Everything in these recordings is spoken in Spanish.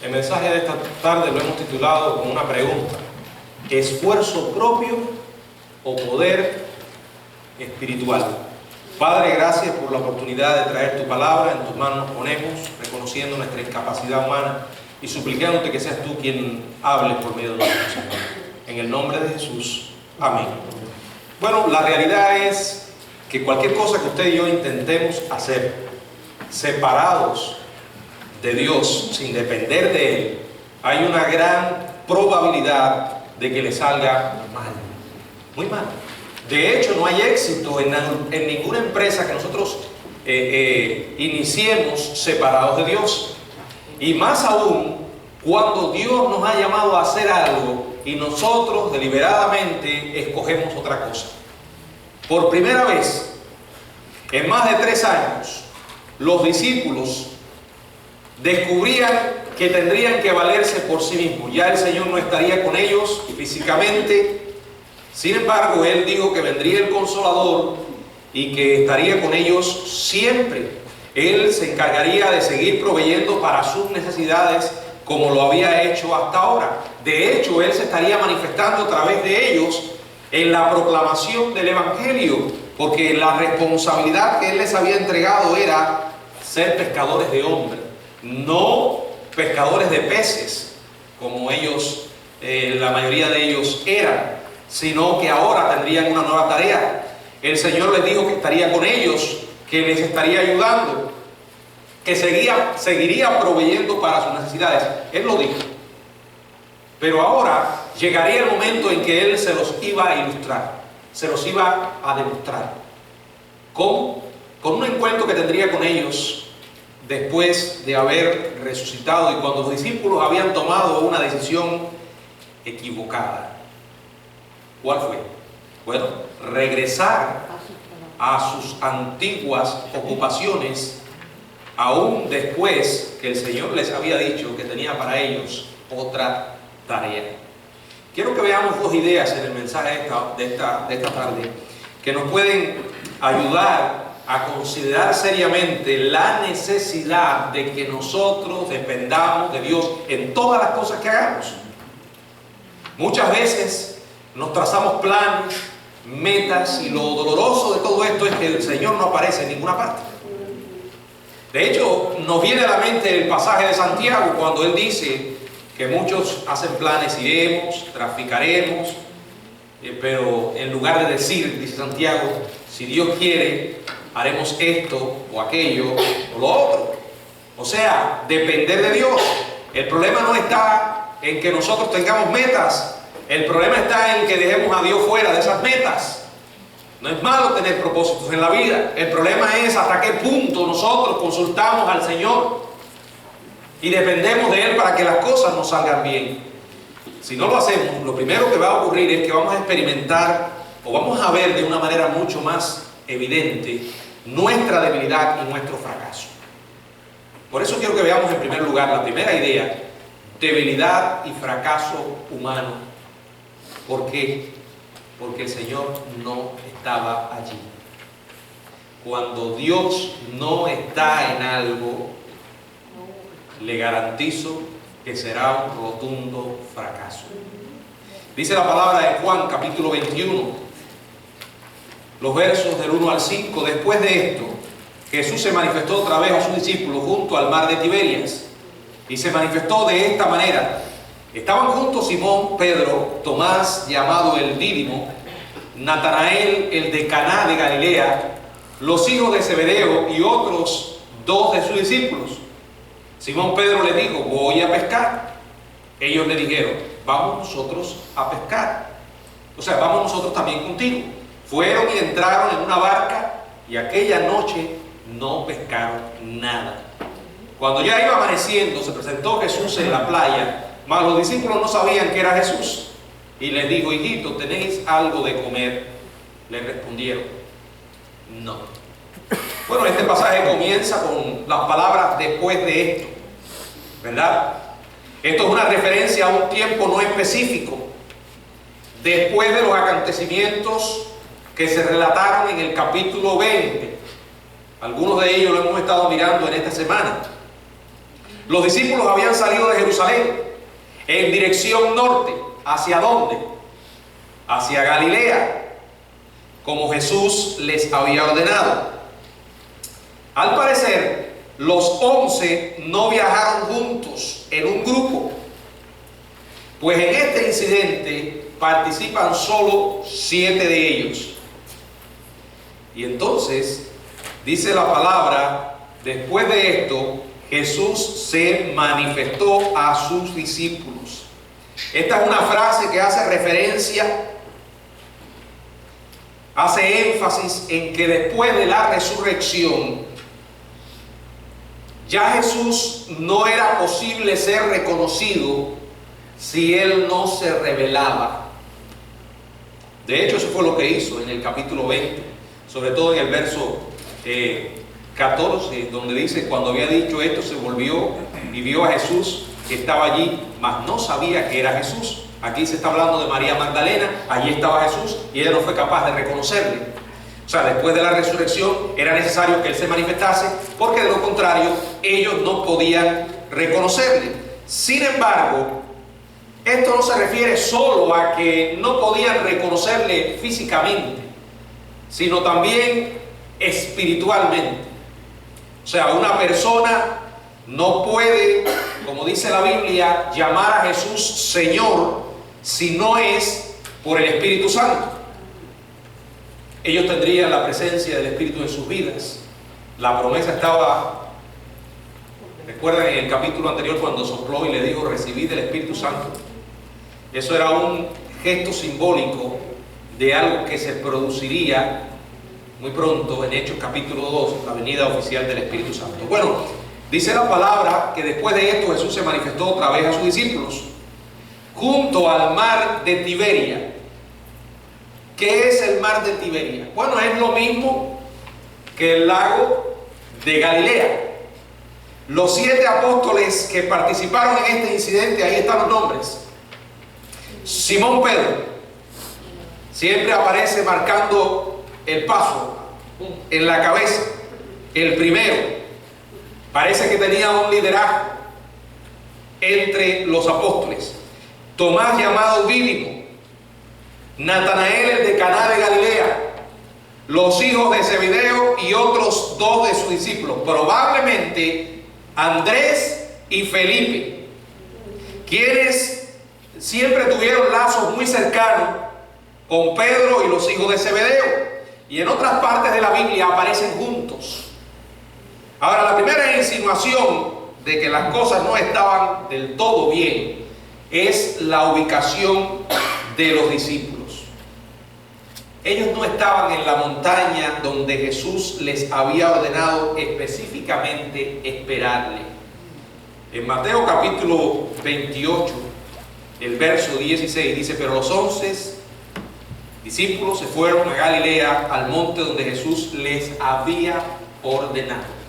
El mensaje de esta tarde lo hemos titulado con una pregunta: ¿esfuerzo propio o poder espiritual? Padre, gracias por la oportunidad de traer tu palabra. En tus manos nos ponemos, reconociendo nuestra incapacidad humana y suplicándote que seas tú quien hable por medio de nosotros, Señor. En el nombre de Jesús, amén. Bueno, la realidad es que cualquier cosa que usted y yo intentemos hacer separados de Dios, sin depender de Él, hay una gran probabilidad de que le salga mal, muy mal. De hecho, no hay éxito en ninguna empresa que nosotros iniciemos separados de Dios. Y más aún, cuando Dios nos ha llamado a hacer algo y nosotros deliberadamente escogemos otra cosa. Por primera vez, en más de 3 años, los discípulos descubrían que tendrían que valerse por sí mismos. Ya el Señor no estaría con ellos físicamente. Sin embargo, Él dijo que vendría el Consolador y que estaría con ellos siempre. Él se encargaría de seguir proveyendo para sus necesidades como lo había hecho hasta ahora. De hecho, Él se estaría manifestando a través de ellos en la proclamación del Evangelio, porque la responsabilidad que Él les había entregado era ser pescadores de hombres, no pescadores de peces, como ellos, la mayoría de ellos eran, sino que ahora tendrían una nueva tarea. El Señor les dijo que estaría con ellos, que les estaría ayudando, que seguiría proveyendo para sus necesidades. Él lo dijo. Pero ahora llegaría el momento en que Él se los iba a ilustrar, se los iba a demostrar. ¿Cómo? Con un encuentro que tendría con ellos después de haber resucitado y cuando los discípulos habían tomado una decisión equivocada. ¿Cuál fue? Bueno, regresar a sus antiguas ocupaciones, aún después que el Señor les había dicho que tenía para ellos otra tarea. Quiero que veamos 2 ideas en el mensaje de esta tarde que nos pueden ayudar a considerar seriamente la necesidad de que nosotros dependamos de Dios en todas las cosas que hagamos. Muchas veces nos trazamos planes, metas, y lo doloroso de todo esto es que el Señor no aparece en ninguna parte. De hecho, nos viene a la mente el pasaje de Santiago cuando Él dice que muchos hacen planes, iremos, traficaremos, pero en lugar de decir, dice Santiago, si Dios quiere, haremos esto o aquello o lo otro. O sea, depender de Dios. El problema no está en que nosotros tengamos metas. El problema está en que dejemos a Dios fuera de esas metas. No es malo tener propósitos en la vida. El problema es hasta qué punto nosotros consultamos al Señor y dependemos de Él para que las cosas nos salgan bien. Si no lo hacemos, lo primero que va a ocurrir es que vamos a experimentar o vamos a ver de una manera mucho más evidente nuestra debilidad y nuestro fracaso. Por eso quiero que veamos en primer lugar la primera idea: debilidad y fracaso humano. ¿Por qué? Porque el Señor no estaba allí. Cuando Dios no está en algo, le garantizo que será un rotundo fracaso. Dice la palabra de Juan, capítulo 21, los versos del 1 al 5. Después de esto, Jesús se manifestó otra vez a sus discípulos junto al mar de Tiberias, y se manifestó de esta manera. Estaban juntos Simón, Pedro, Tomás, llamado el Dídimo, Natanael, el de Caná de Galilea, los hijos de Zebedeo y otros 2 de sus discípulos. Simón Pedro le dijo: voy a pescar. Ellos le dijeron: vamos nosotros a pescar. O sea, vamos nosotros también contigo. Fueron y entraron en una barca y aquella noche no pescaron nada. Cuando ya iba amaneciendo, se presentó Jesús en la playa, mas los discípulos no sabían que era Jesús. Y les dijo: hijitos, ¿tenéis algo de comer? Le respondieron: no. Bueno, este pasaje comienza con las palabras después de esto, ¿verdad? Esto es una referencia a un tiempo no específico, después de los acontecimientos que se relataron en el capítulo 20. Algunos de ellos lo hemos estado mirando en esta semana. Los discípulos habían salido de Jerusalén en dirección norte. ¿Hacia dónde? Hacia Galilea, como Jesús les había ordenado. Al parecer, los 11 no viajaron juntos en un grupo, pues en este incidente participan solo 7 de ellos. Y entonces, dice la palabra, después de esto, Jesús se manifestó a sus discípulos. Esta es una frase que hace referencia, hace énfasis en que después de la resurrección, ya Jesús no era posible ser reconocido si Él no se revelaba. De hecho, eso fue lo que hizo en el capítulo 20, sobre todo en el verso 14, donde dice: cuando había dicho esto, se volvió y vio a Jesús que estaba allí, mas no sabía que era Jesús. Aquí se está hablando de María Magdalena. Allí estaba Jesús y ella no fue capaz de reconocerle. O sea, después de la resurrección era necesario que Él se manifestase, porque de lo contrario ellos no podían reconocerle. Sin embargo, esto no se refiere solo a que no podían reconocerle físicamente, sino también espiritualmente. O sea, una persona no puede, como dice la Biblia, llamar a Jesús Señor si no es por el Espíritu Santo. Ellos tendrían la presencia del Espíritu en sus vidas. La promesa estaba, recuerdan en el capítulo anterior cuando sopló y le dijo: recibid el Espíritu Santo. Eso era un gesto simbólico de algo que se produciría muy pronto en Hechos capítulo 2, la venida oficial del Espíritu Santo. Bueno, dice la palabra que después de esto Jesús se manifestó otra vez a sus discípulos junto al mar de Tiberia. ¿Qué es el mar de Tiberia? Bueno, es lo mismo que el lago de Galilea. Los 7 apóstoles que participaron en este incidente, ahí están los nombres. Simón Pedro, siempre aparece marcando el paso en la cabeza, el primero. Parece que tenía un liderazgo entre los apóstoles. Tomás, llamado Dídimo, Natanael, el de Caná de Galilea, los hijos de Zebedeo y otros 2 de sus discípulos, probablemente Andrés y Felipe, quienes siempre tuvieron lazos muy cercanos con Pedro y los hijos de Zebedeo, y en otras partes de la Biblia aparecen juntos. Ahora, la primera insinuación de que las cosas no estaban del todo bien es la ubicación de los discípulos. Ellos no estaban en la montaña donde Jesús les había ordenado específicamente esperarle. En Mateo capítulo 28, el verso 16 dice: pero los 11 discípulos se fueron a Galilea, al monte donde Jesús les había ordenado.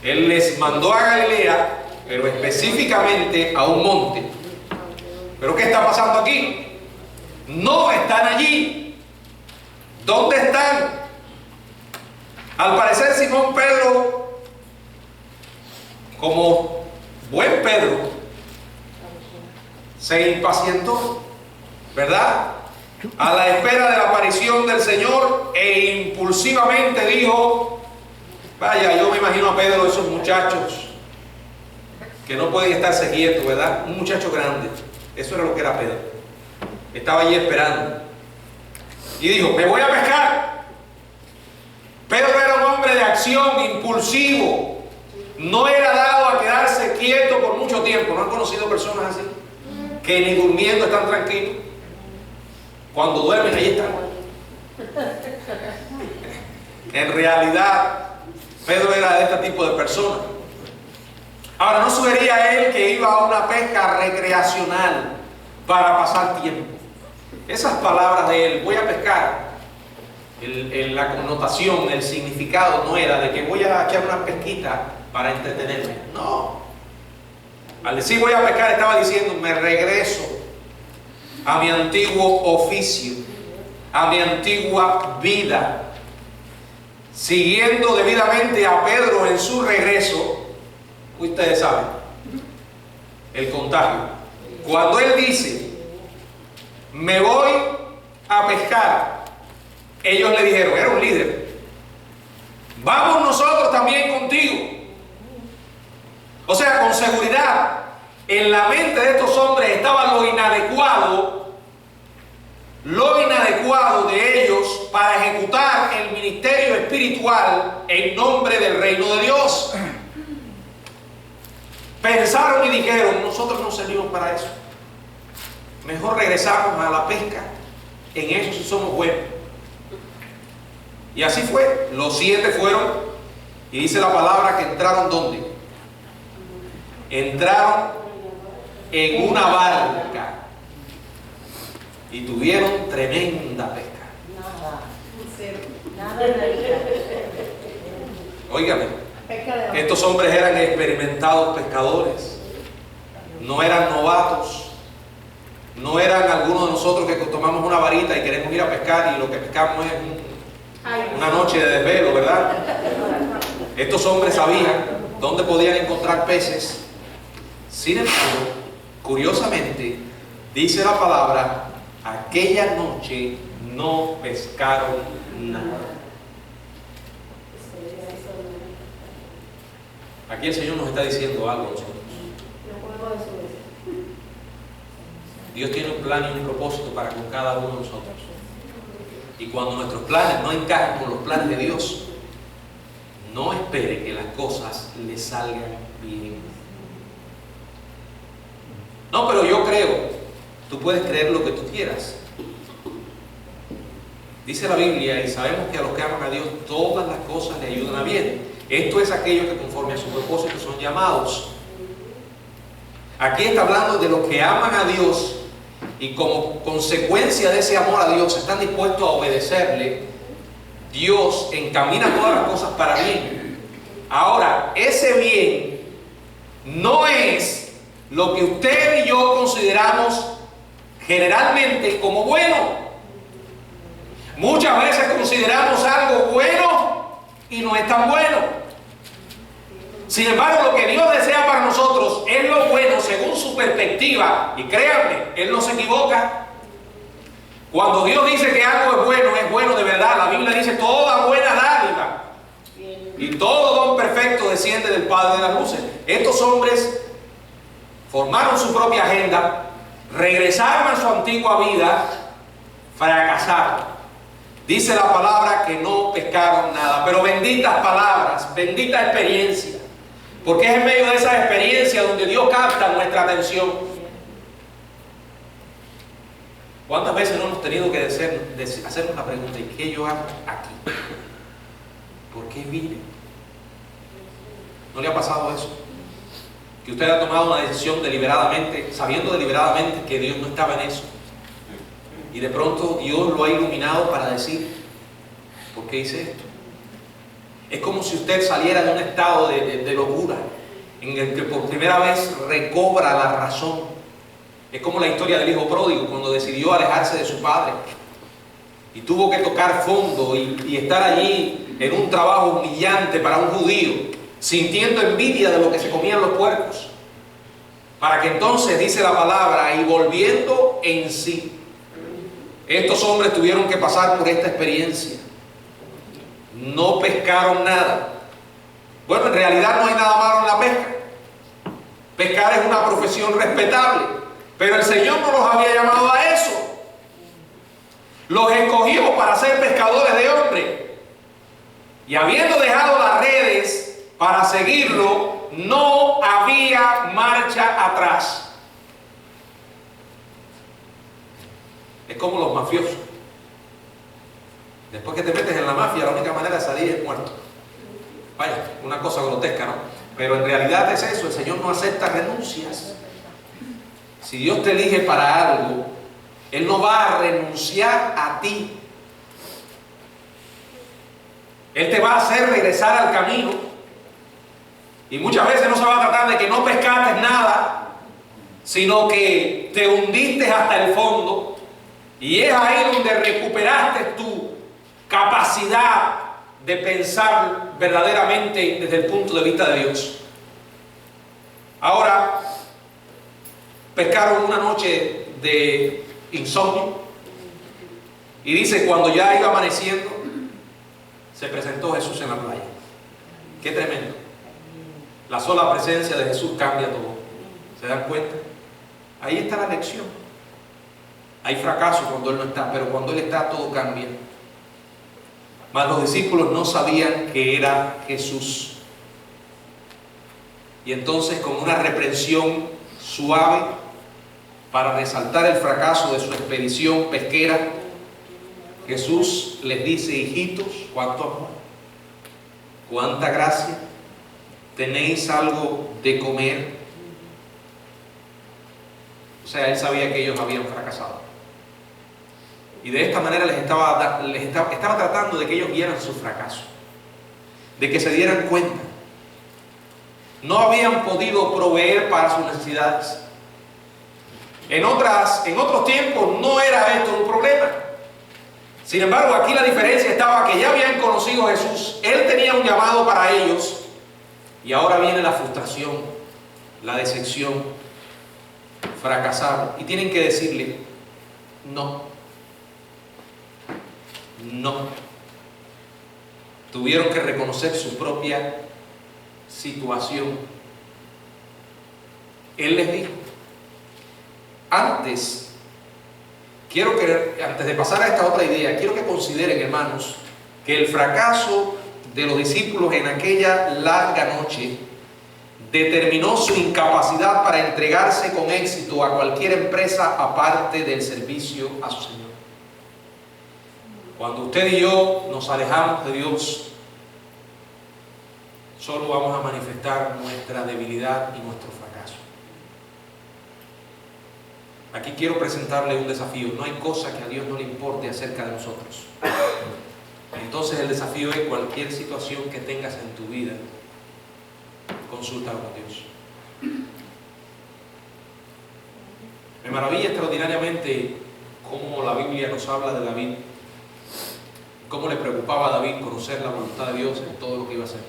Él les mandó a Galilea, pero específicamente a un monte. ¿Pero qué está pasando aquí? No están allí. ¿Dónde están? Al parecer Simón Pedro, como buen Pedro, se impacientó, ¿verdad?, a la espera de la aparición del Señor, e impulsivamente dijo: vaya, yo me imagino a Pedro, esos muchachos que no pueden estarse quietos, ¿verdad? Un muchacho grande. Eso era lo que era Pedro. Estaba allí esperando. Y dijo: me voy a pescar. Pedro era un hombre de acción, impulsivo. No era dado a quedarse quieto por mucho tiempo. ¿No han conocido personas así? Que ni durmiendo están tranquilos. Cuando duermen, ahí están. En realidad, Pedro era de este tipo de personas. Ahora, no sugería él que iba a una pesca recreacional para pasar tiempo. Esas palabras de él, voy a pescar, la connotación, el significado no era de que voy a echar una pesquita para entretenerme. No. Al decir voy a pescar, estaba diciendo: me regreso a mi antiguo oficio, a mi antigua vida, siguiendo debidamente a Pedro en su regreso. Ustedes saben, el contagio. Cuando él dice, me voy a pescar, ellos le dijeron, era un líder, vamos nosotros también contigo. O sea, con seguridad, en la mente de estos hombres estaba lo inadecuado de ellos para ejecutar el ministerio espiritual en nombre del reino de Dios. Pensaron y dijeron, nosotros no servimos para eso. Mejor regresamos a la pesca. En eso sí somos buenos. Y así fue. Los 7 fueron. Y dice la palabra que entraron ¿dónde? Entraron en una barca. Y tuvieron tremenda pesca. Óigame, estos hombres eran experimentados pescadores. No eran novatos. No eran algunos de nosotros que tomamos una varita y queremos ir a pescar y lo que pescamos es una noche de desvelo, ¿verdad? Estos hombres sabían dónde podían encontrar peces. Sin embargo, curiosamente, dice la palabra, aquella noche no pescaron nada. Aquí el Señor nos está diciendo algo a nosotros. Dios tiene un plan y un propósito para con cada uno de nosotros. Y cuando nuestros planes no encajan con los planes de Dios, no espere que las cosas le salgan bien. No, pero yo creo. Tú puedes creer lo que tú quieras. Dice la Biblia, y sabemos que a los que aman a Dios todas las cosas le ayudan a bien. Esto es aquello que conforme a su propósito son llamados. Aquí está hablando de los que aman a Dios y como consecuencia de ese amor a Dios están dispuestos a obedecerle. Dios encamina todas las cosas para bien. Ahora, ese bien no es lo que usted y yo consideramos generalmente como bueno. Muchas veces consideramos algo bueno y no es tan bueno. Sin embargo, lo que Dios desea para nosotros es lo bueno según su perspectiva. Y créanme, Él no se equivoca. Cuando Dios dice que algo es bueno de verdad. La Biblia dice toda buena dádiva y todo don perfecto desciende del Padre de las luces. Estos hombres formaron su propia agenda, regresaron a su antigua vida, fracasaron. Dice la palabra que no pescaron nada, pero benditas palabras, bendita experiencia, porque es en medio de esa experiencia donde Dios capta nuestra atención. ¿Cuántas veces no hemos tenido que hacernos la pregunta, ¿y qué yo hago aquí? ¿Por qué vine? ¿No le ha pasado eso? Que usted ha tomado una decisión deliberadamente, sabiendo deliberadamente que Dios no estaba en eso. Y de pronto Dios lo ha iluminado para decir, ¿por qué hice esto? Es como si usted saliera de un estado de locura, en el que por primera vez recobra la razón. Es como la historia del hijo pródigo, cuando decidió alejarse de su padre. Y tuvo que tocar fondo y estar allí en un trabajo humillante para un judío, sintiendo envidia de lo que se comían los puercos. Para que entonces, dice la palabra, y volviendo en sí. Estos hombres tuvieron que pasar por esta experiencia. No pescaron nada. Bueno, en realidad no hay nada malo en la pesca. Pescar es una profesión respetable, pero el Señor no los había llamado a eso. Los escogió para ser pescadores de hombres. Y habiendo dejado las redes para seguirlo, no había marcha atrás. Es como los mafiosos. Después que te metes en la mafia, la única manera de salir es muerto. Vaya, una cosa grotesca, ¿no? Pero en realidad es eso, el Señor no acepta renuncias. Si Dios te elige para algo, Él no va a renunciar a ti. Él te va a hacer regresar al camino. Y muchas veces no se va a tratar de que no pescaste nada, sino que te hundiste hasta el fondo. Y es ahí donde recuperaste tu capacidad de pensar verdaderamente desde el punto de vista de Dios. Ahora, pescaron una noche de insomnio. Y dice, cuando ya iba amaneciendo, se presentó Jesús en la playa. Qué tremendo. La sola presencia de Jesús cambia todo. ¿Se dan cuenta? Ahí está la lección. Hay fracaso cuando Él no está, pero cuando Él está todo cambia. Mas los discípulos no sabían que era Jesús. Y entonces, con una reprensión suave para resaltar el fracaso de su expedición pesquera, Jesús les dice: hijitos, cuánto amor, cuánta gracia, tenéis algo de comer. O sea, Él sabía que ellos habían fracasado. Y de esta manera les estaba tratando de que ellos vieran su fracaso, de que se dieran cuenta. No habían podido proveer para sus necesidades. En otros tiempos no era esto un problema. Sin embargo, aquí la diferencia estaba que ya habían conocido a Jesús. Él tenía un llamado para ellos. Y ahora viene la frustración, la decepción, fracasar. Y tienen que decirle: no. No. Tuvieron que reconocer su propia situación. Él les dijo: antes de pasar a esta otra idea, quiero que consideren, hermanos, que el fracaso de los discípulos en aquella larga noche determinó su incapacidad para entregarse con éxito a cualquier empresa aparte del servicio a su Señor. Cuando usted y yo nos alejamos de Dios, solo vamos a manifestar nuestra debilidad y nuestro fracaso. Aquí quiero presentarle un desafío. No hay cosa que a Dios no le importe acerca de nosotros. Entonces el desafío es: cualquier situación que tengas en tu vida, consúltalo con Dios. Me maravilla extraordinariamente cómo la Biblia nos habla de David, cómo le preocupaba a David conocer la voluntad de Dios en todo lo que iba a hacer.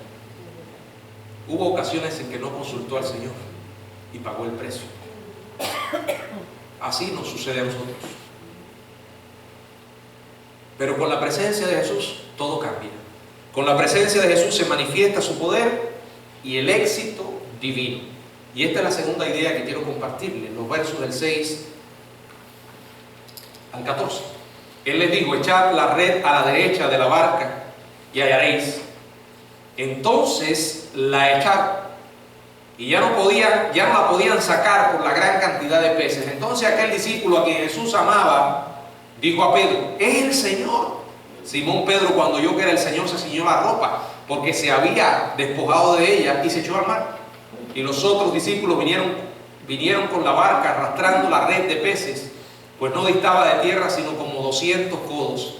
Hubo ocasiones en que no consultó al Señor y pagó el precio. Así nos sucede a nosotros. Pero con la presencia de Jesús todo cambia. Con la presencia de Jesús se manifiesta su poder y el éxito divino. Y esta es la segunda idea que quiero compartirles, los versos del 6 al 14. Él les dijo: echad la red a la derecha de la barca y hallaréis. Entonces la echaron y ya no la podían sacar por la gran cantidad de peces. Entonces aquel discípulo a quien Jesús amaba dijo a Pedro: es el Señor. Simón Pedro, cuando oyó que era el Señor, se ciñó la ropa, porque se había despojado de ella, y se echó al mar. Y los otros discípulos vinieron con la barca arrastrando la red de peces, pues no distaba de tierra sino como 200 codos.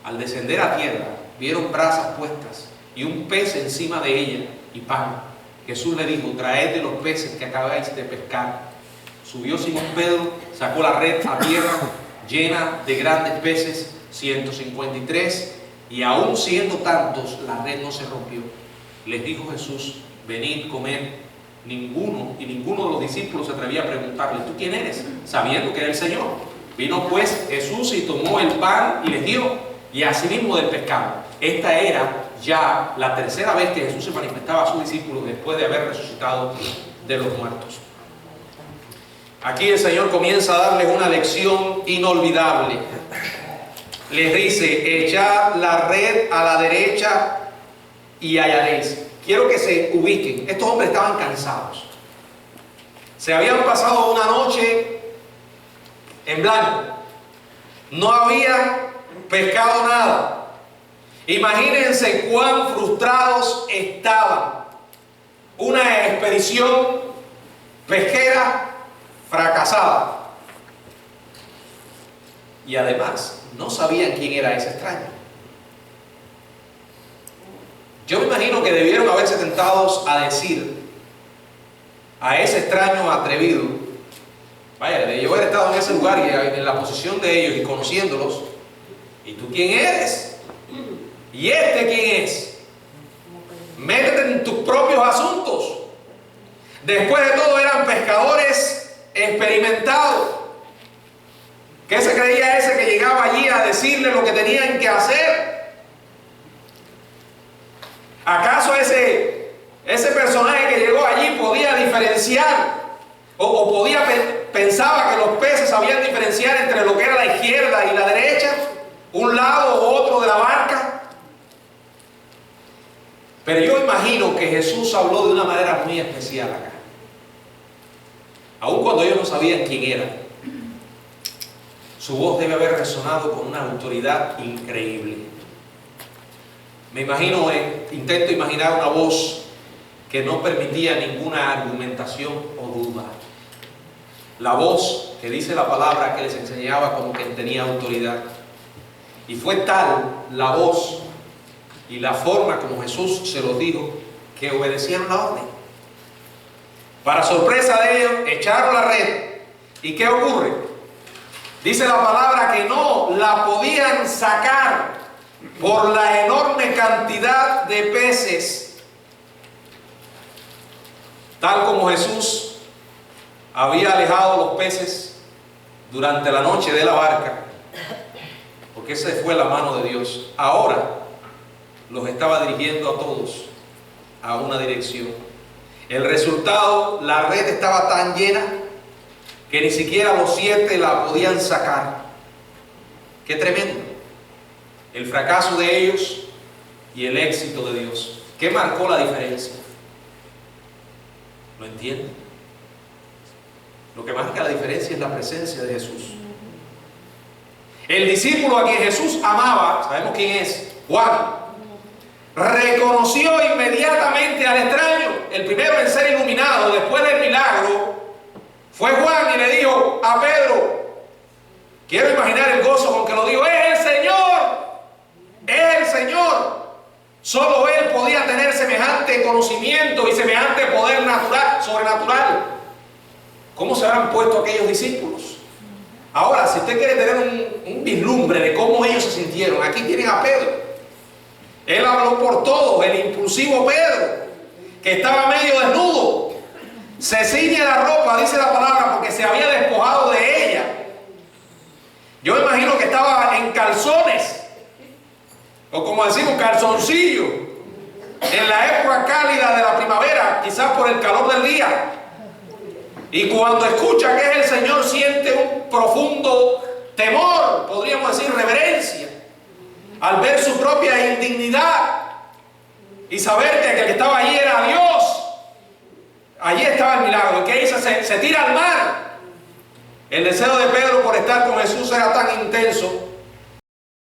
Al descender a tierra, vieron brasas puestas y un pez encima de ella y pan. Jesús le dijo: traed de los peces que acabáis de pescar. Subió Simón Pedro, sacó la red a tierra llena de grandes peces, 153, y aún siendo tantos, la red no se rompió. Les dijo Jesús: venid, comed. Ninguno de los discípulos se atrevía a preguntarle: ¿tú quién eres?, sabiendo que era el Señor. Vino pues Jesús y tomó el pan y les dio, y asimismo del pescado. Esta era ya la tercera vez que Jesús se manifestaba a sus discípulos después de haber resucitado de los muertos. Aquí el Señor comienza a darles una lección inolvidable. Les dice: echad la red a la derecha y hallaréis. Quiero que se ubiquen. Estos hombres estaban cansados. Se habían pasado una noche en blanco. No habían pescado nada. Imagínense cuán frustrados estaban. Una expedición pesquera fracasada. Y además, no sabían quién era ese extraño. Yo me imagino que debieron haberse tentados a decir a ese extraño atrevido: vaya, de yo haber estado en ese lugar y en la posición de ellos y conociéndolos, ¿y tú quién eres? ¿Y este quién es? Métete en tus propios asuntos. Después de todo, eran pescadores experimentados. ¿Qué se creía ese que llegaba allí a decirle lo que tenían que hacer? ¿Acaso ese personaje que llegó allí podía diferenciar o pensaba que los peces sabían diferenciar entre lo que era la izquierda y la derecha, un lado u otro de la barca? Pero yo imagino que Jesús habló de una manera muy especial acá, aun cuando ellos no sabían quién era. Su voz debe haber resonado con una autoridad increíble. Me imagino, intento imaginar una voz que no permitía ninguna argumentación o duda. La voz que dice la palabra que les enseñaba como que tenía autoridad. Y fue tal la voz y la forma como Jesús se los dijo que obedecieron la orden. Para sorpresa de ellos, echaron la red. ¿Y qué ocurre? Dice la palabra que no la podían sacar por la enorme cantidad de peces. Tal como Jesús había alejado los peces durante la noche de la barca, porque esa fue la mano de Dios, ahora los estaba dirigiendo a todos a una dirección. El resultado, la red estaba tan llena que ni siquiera los 7 la podían sacar. ¡Qué tremendo! El fracaso de ellos y el éxito de Dios. ¿Qué marcó la diferencia? ¿Lo entienden? Lo que marca la diferencia es la presencia de Jesús. El discípulo a quien Jesús amaba, ¿sabemos quién es? Juan. Reconoció inmediatamente al extraño. El primero en ser iluminado después del milagro fue Juan, y le dijo a Pedro, quiero imaginar el gozo con que lo dijo: ¡es el Señor! ¡Es el Señor! Solo Él podía tener semejante conocimiento y semejante poder natural, sobrenatural. ¿Cómo se habrán puesto aquellos discípulos? Ahora, si usted quiere tener un vislumbre de cómo ellos se sintieron, aquí tienen a Pedro. Él habló por todos, el impulsivo Pedro, que estaba medio desnudo. Se ciñe la ropa, dice la palabra, porque se había despojado de ella. Yo imagino que estaba en calzones, o como decimos, calzoncillo, en la época cálida de la primavera, quizás por el calor del día. Y cuando escucha que es el Señor, siente un profundo temor, podríamos decir reverencia, al ver su propia indignidad y saber que el que estaba allí era Dios. Allí estaba el milagro. ¿Qué hizo? Se tira al mar. El deseo de Pedro por estar con Jesús era tan intenso